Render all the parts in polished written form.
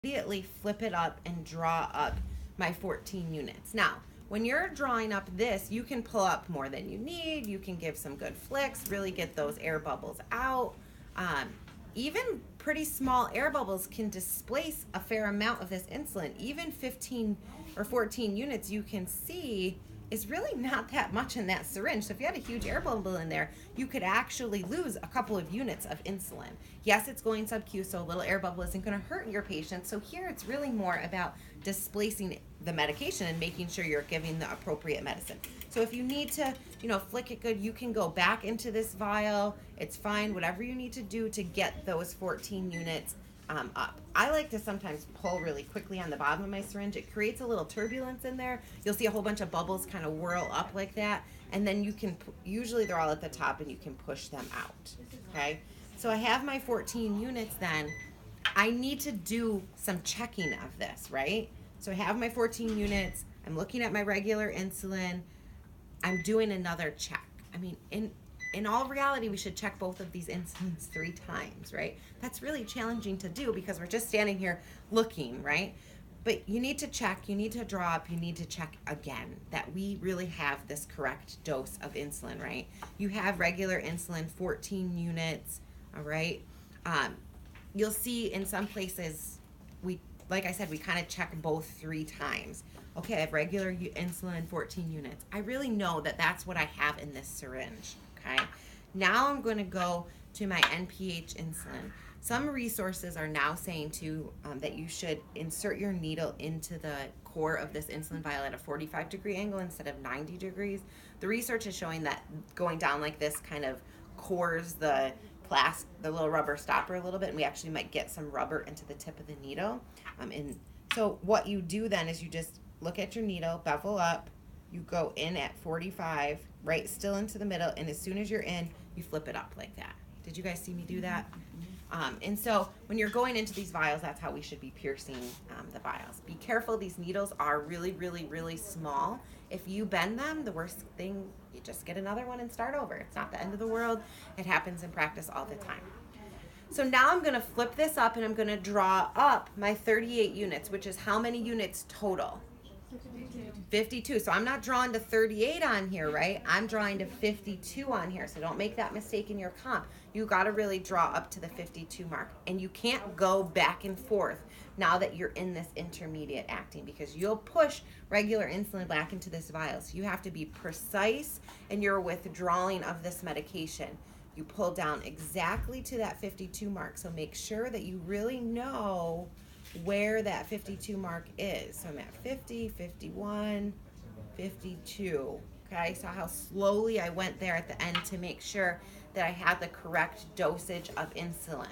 immediately flip it up and draw up my 14 units. Now, when you're drawing up this, you can pull up more than you need. You can give some good flicks, really get those air bubbles out. Um, Even pretty small air bubbles can displace a fair amount of this insulin. Even 15 or 14 units, you can see, is really not that much in that syringe. So if you had a huge air bubble in there, you could actually lose a couple of units of insulin. Yes, it's going sub-Q, so a little air bubble isn't going to hurt your patient. So here it's really more about displacing the medication and making sure you're giving the appropriate medicine. So if you need to, flick it good, you can go back into this vial. It's fine, whatever you need to do to get those 14 units up. I like to sometimes pull really quickly on the bottom of my syringe. It creates a little turbulence in there. You'll see a whole bunch of bubbles kind of whirl up like that, and then you can, usually they're all at the top, and you can push them out, okay? So I have my 14 units then. I need to do some checking of this, right? So I have my 14 units. I'm looking at my regular insulin. I'm doing another check. I mean, in all reality, we should check both of these insulins 3 times, right? That's really challenging to do because we're just standing here looking, right? But you need to check, you need to draw up, you need to check again that we really have this correct dose of insulin, right? You have regular insulin, 14 units, all right? You'll see in some places, like I said, we kind of check both 3 times. Okay, I have regular insulin, 14 units. I really know that that's what I have in this syringe, okay? Now I'm going to go to my NPH insulin. Some resources are now saying that you should insert your needle into the core of this insulin vial at a 45-degree angle instead of 90 degrees. The research is showing that going down like this kind of cores the little rubber stopper a little bit, and we actually might get some rubber into the tip of the needle. And so what you do then is you just look at your needle, bevel up, you go in at 45, right still into the middle, and as soon as you're in, you flip it up like that. Did you guys see me do that? And so when you're going into these vials, that's how we should be piercing the vials. Be careful, these needles are really, really, really small. If you bend them, the worst thing, you just get another one and start over. It's not the end of the world. It happens in practice all the time. So now I'm going to flip this up and I'm going to draw up my 38 units, which is how many units total? 52. So I'm not drawing to 38 on here, right? I'm drawing to 52 on here. So don't make that mistake in your comp. You got to really draw up to the 52 mark. And you can't go back and forth now that you're in this intermediate acting, because you'll push regular insulin back into this vial. So you have to be precise in your withdrawing of this medication. You pull down exactly to that 52 mark. So make sure that you really know where that 52 mark is. So I'm at 50, 51, 52. Okay, so how slowly I went there at the end to make sure that I had the correct dosage of insulin.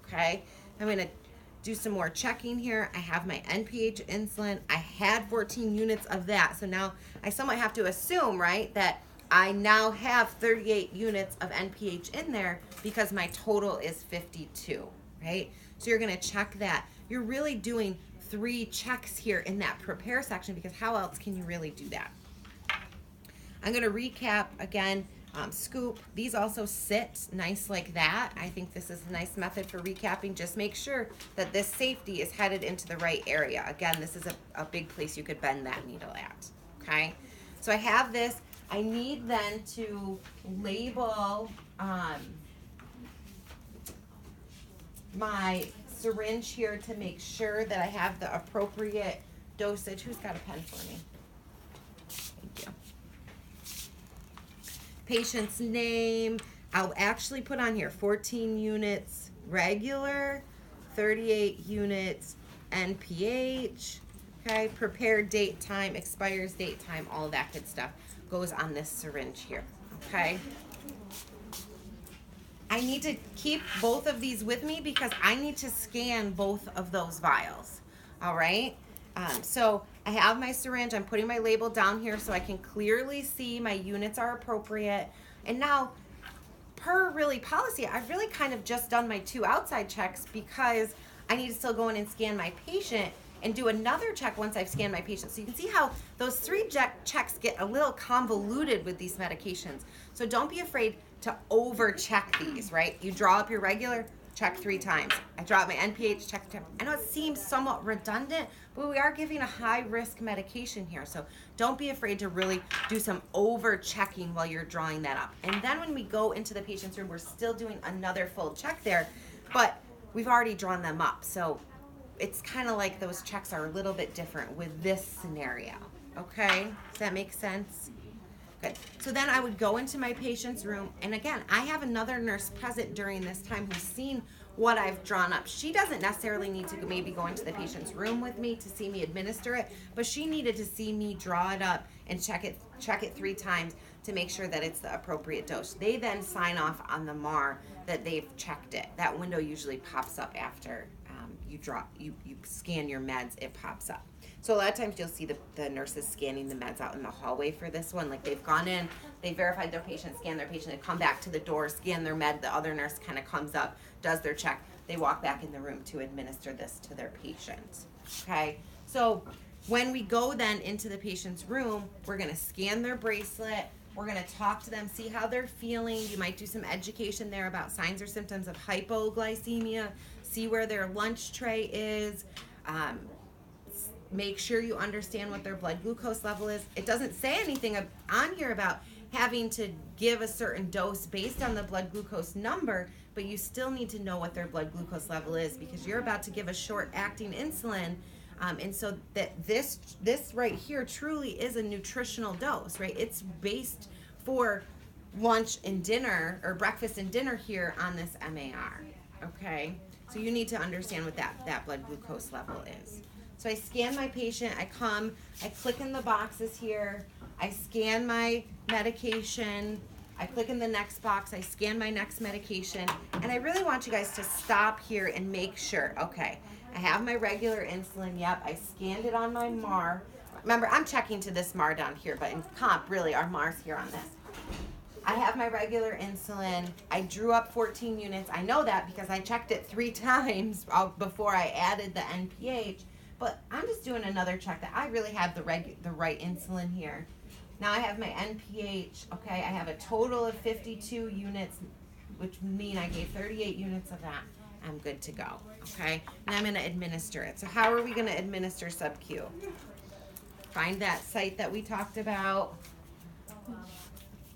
Okay, I'm going to do some more checking here. I have my NPH insulin. I had 14 units of that. So now I somewhat have to assume, right, that I now have 38 units of NPH in there because my total is 52, right? So you're going to check that. You're really doing 3 checks here in that prepare section, because how else can you really do that? I'm going to recap again. Scoop. These also sit nice like that. I think this is a nice method for recapping. Just make sure that this safety is headed into the right area. Again, this is a big place you could bend that needle at. Okay? So I have this. I need then to label my syringe here to make sure that I have the appropriate dosage. Who's got a pen for me? Thank you. Patient's name. I'll actually put on here 14 units regular, 38 units NPH. Okay, prepared date, time, expires date, time, all that good stuff goes on this syringe here. Okay. I need to keep both of these with me because I need to scan both of those vials. All right. So I have my syringe. I'm putting my label down here so I can clearly see my units are appropriate. And now, per really policy, I've really kind of just done my 2 outside checks because I need to still go in and scan my patient and do another check once I've scanned my patient. So you can see how those 3 checks get a little convoluted with these medications. So don't be afraid to over check these, right? You draw up your regular, check 3 times. I drop my NPH, check 3 times. I know it seems somewhat redundant, but we are giving a high-risk medication here. So don't be afraid to really do some over-checking while you're drawing that up. And then when we go into the patient's room, we're still doing another full check there, but we've already drawn them up. So it's kind of like those checks are a little bit different with this scenario. Okay? Does that make sense? Good. So then I would go into my patient's room, and again, I have another nurse present during this time who's seen what I've drawn up. She doesn't necessarily need to maybe go into the patient's room with me to see me administer it, but she needed to see me draw it up and check it 3 times to make sure that it's the appropriate dose. They then sign off on the MAR that they've checked it. That window usually pops up after you scan your meds, it pops up. So a lot of times you'll see the nurses scanning the meds out in the hallway for this one. Like they've gone in, they verified their patient, scanned their patient, they come back to the door, scan their med, the other nurse kind of comes up, does their check, they walk back in the room to administer this to their patient. Okay, so when we go then into the patient's room, we're gonna scan their bracelet, we're gonna talk to them, see how they're feeling. You might do some education there about signs or symptoms of hypoglycemia, see where their lunch tray is, make sure you understand what their blood glucose level is. It doesn't say anything on here about having to give a certain dose based on the blood glucose number, but you still need to know what their blood glucose level is because you're about to give a short-acting insulin, and so that this right here truly is a nutritional dose, right? It's based for lunch and dinner, or breakfast and dinner here on this MAR, okay? So you need to understand what that blood glucose level is. So I scan my patient, I click in the boxes here, I scan my medication, I click in the next box, I scan my next medication, and I really want you guys to stop here and make sure, okay, I have my regular insulin, yep, I scanned it on my MAR. Remember, I'm checking to this MAR down here, but in comp, really, our MAR's here on this. I have my regular insulin. I drew up 14 units. I know that because I checked it 3 times before I added the NPH. But I'm just doing another check that I really have the right insulin here. Now I have my NPH. Okay, I have a total of 52 units, which mean I gave 38 units of that. I'm good to go. Okay, and I'm going to administer it. So how are we going to administer sub-Q? Find that site that we talked about.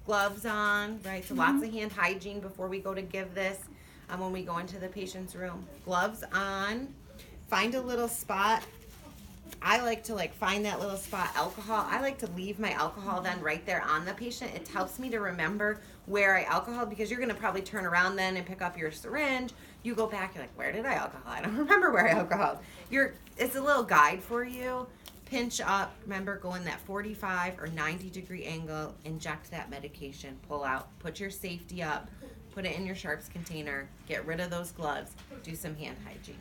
Gloves on, right? So lots of hand hygiene before we go to give this when we go into the patient's room. Gloves on. Find a little spot. I like to find that little spot. Alcohol. I like to leave my alcohol then right there on the patient. It helps me to remember where I alcoholed because you're going to probably turn around then and pick up your syringe. You go back, you're like, where did I alcohol? I don't remember where I alcoholed. It's a little guide for you. Pinch up, remember, go in that 45 or 90 degree angle, inject that medication, pull out, put your safety up, put it in your sharps container, get rid of those gloves, do some hand hygiene,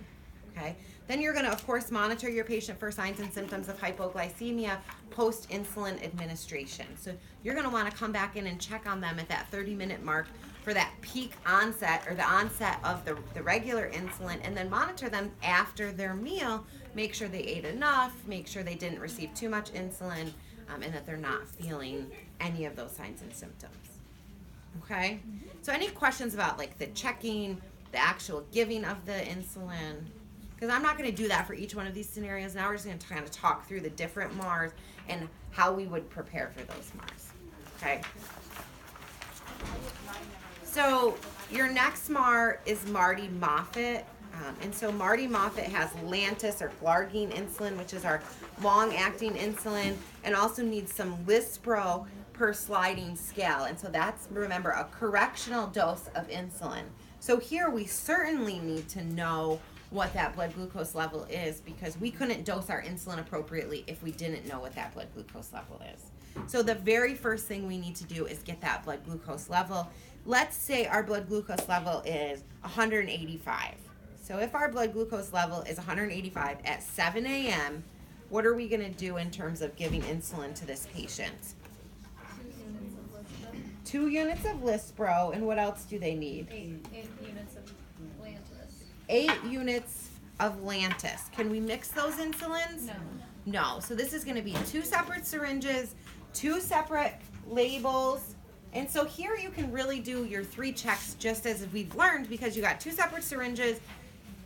okay? Then you're gonna, of course, monitor your patient for signs and symptoms of hypoglycemia post-insulin administration. So you're gonna wanna come back in and check on them at that 30-minute mark for that peak onset or the onset of the regular insulin, and then monitor them after their meal. Make sure they ate enough, make sure they didn't receive too much insulin, and that they're not feeling any of those signs and symptoms. Okay? So any questions about the checking, the actual giving of the insulin? Because I'm not going to do that for each one of these scenarios. Now we're just going to kind of talk through the different MARs and how we would prepare for those MARs. Okay? So your next MAR is Marty Moffitt. And so Marty Moffitt has Lantus or Glargine insulin, which is our long-acting insulin, and also needs some Lispro per sliding scale. And so that's, remember, a correctional dose of insulin. So here we certainly need to know what that blood glucose level is because we couldn't dose our insulin appropriately if we didn't know what that blood glucose level is. So the very first thing we need to do is get that blood glucose level. Let's say our blood glucose level is 185. So if our blood glucose level is 185 at 7 a.m., what are we going to do in terms of giving insulin to this patient? 2 units of Lispro, and what else do they need? 8 units of Lantus. 8 units of Lantus. Can we mix those insulins? No. No. So this is going to be 2 separate syringes, 2 separate labels, And so here you can really do your 3 checks just as we've learned, because you got 2 separate syringes.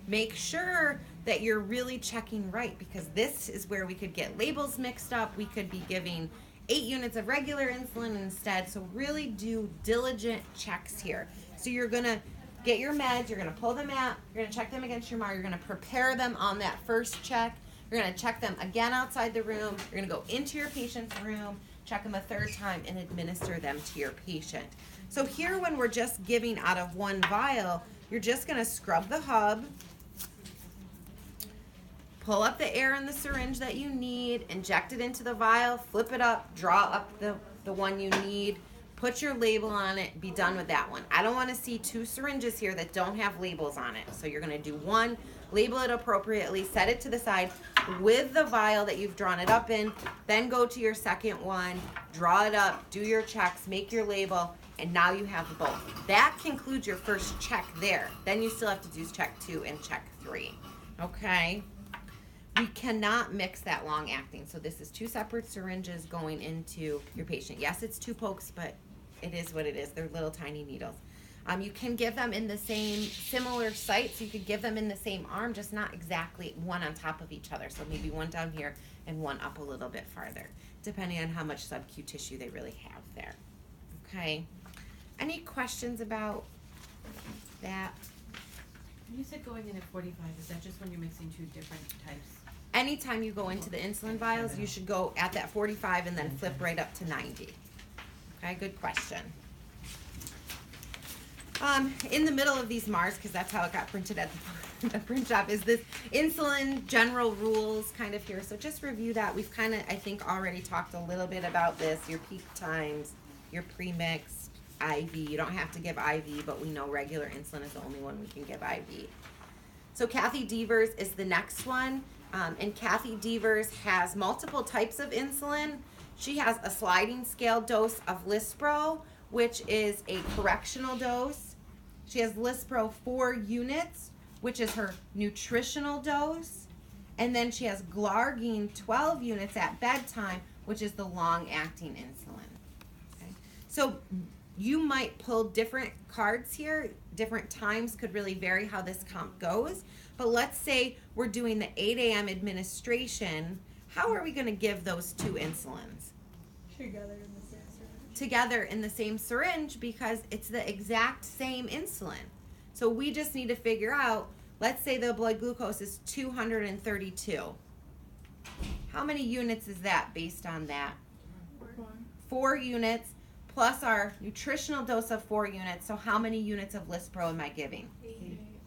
Make sure that you're really checking right, because this is where we could get labels mixed up. We could be giving 8 units of regular insulin instead. So really do diligent checks here. So you're going to get your meds, you're going to pull them out, you're going to check them against your MAR, you're going to prepare them on that first check, you're going to check them again outside the room, you're going to go into your patient's room, check them a 3rd time, and administer them to your patient. So here, when we're just giving out of 1 vial, you're just going to scrub the hub, pull up the air in the syringe that you need, inject it into the vial, flip it up, draw up the one you need, put your label on it, be done with that one. I don't want to see 2 syringes here that don't have labels on it. So you're going to do 1, label it appropriately, set it to the side with the vial that you've drawn it up in, then go to your second one, draw it up, do your checks, make your label, and now you have both. That concludes your first check there. Then you still have to do check 2 and check 3. Okay? We cannot mix that long acting. So this is 2 separate syringes going into your patient. Yes, it's 2 pokes, but it is what it is. They're little tiny needles. You can give them in the same similar site, so you could give them in the same arm, just not exactly one on top of each other. So maybe one down here and one up a little bit farther, depending on how much sub-Q tissue they really have there. Okay. Any questions about that? You said going in at 45, is that just when you're mixing 2 different types? Anytime you go into the insulin vials, you should go at that 45 and then flip right up to 90. Okay, good question. In the middle of these MARs, because that's how it got printed at the print shop, is this insulin general rules kind of here. So just review that. We've kind of, I think, already talked a little bit about this. Your peak times, your premix, IV. You don't have to give IV, but we know regular insulin is the only one we can give IV. So Kathy Devers is the next one. And Kathy Devers has multiple types of insulin. She has a sliding scale dose of Lispro, which is a correctional dose. She has Lispro 4 units, which is her nutritional dose. And then she has Glargine 12 units at bedtime, which is the long-acting insulin. Okay. So you might pull different cards here. Different times could really vary how this comp goes. But let's say we're doing the 8 a.m. administration. How are we going to give those 2 insulins? Together in the same syringe, because it's the exact same insulin. So we just need to figure out, let's say the blood glucose is 232. How many units is that based on that? 4 units plus our nutritional dose of 4 units. So how many units of Lispro am I giving?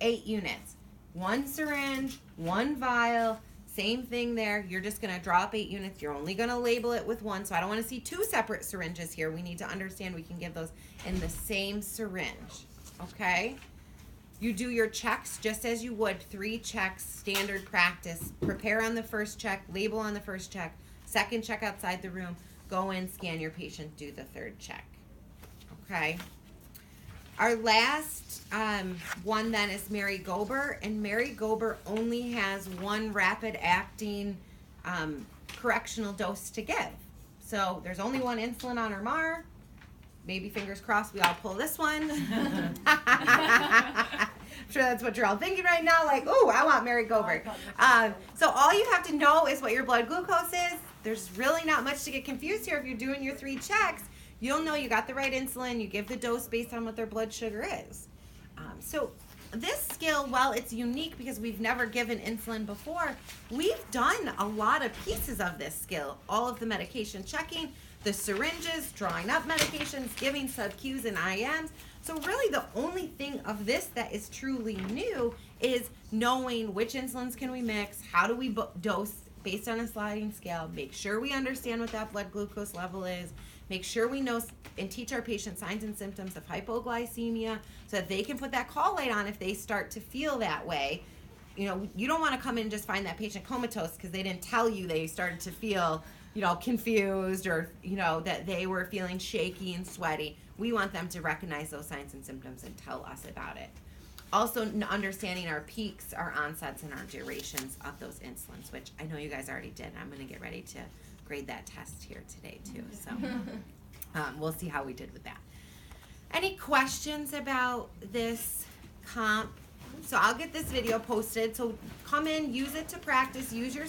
8 units. 1 syringe, 1 vial, same thing there. You're just going to draw up 8 units. You're only going to label it with 1. So I don't want to see 2 separate syringes here. We need to understand we can give those in the same syringe. Okay? You do your checks just as you would 3 checks, standard practice. Prepare on the first check, label on the first check, second check outside the room, go in, scan your patient, do the 3rd check. Okay? Our last one then is Mary Gober, and Mary Gober only has 1 rapid acting correctional dose to give. So there's only 1 insulin on her MAR. Maybe fingers crossed we all pull this one. I'm sure that's what you're all thinking right now, like, oh, I want Mary Gober. So all you have to know is what your blood glucose is. There's really not much to get confused here. If you're doing your 3 checks, you'll know you got the right insulin. You give the dose based on what their blood sugar is. So this scale, while it's unique because we've never given insulin before, we've done a lot of pieces of this scale. All of the medication checking, the syringes, drawing up medications, giving sub-Qs and IMs. So really the only thing of this that is truly new is knowing which insulins can we mix, how do we dose based on a sliding scale, make sure we understand what that blood glucose level is, make sure we know and teach our patients signs and symptoms of hypoglycemia so that they can put that call light on if they start to feel that way. You know, you don't want to come in and just find that patient comatose because they didn't tell you they started to feel, you know, confused or, you know, that they were feeling shaky and sweaty. We want them to recognize those signs and symptoms and tell us about it. Also understanding our peaks, our onsets, and our durations of those insulins, which I know you guys already did. I'm going to get ready to grade that test here today too. So, We'll see how we did with that. Any questions about this comp? So I'll get this video posted. So come in, use it to practice, use your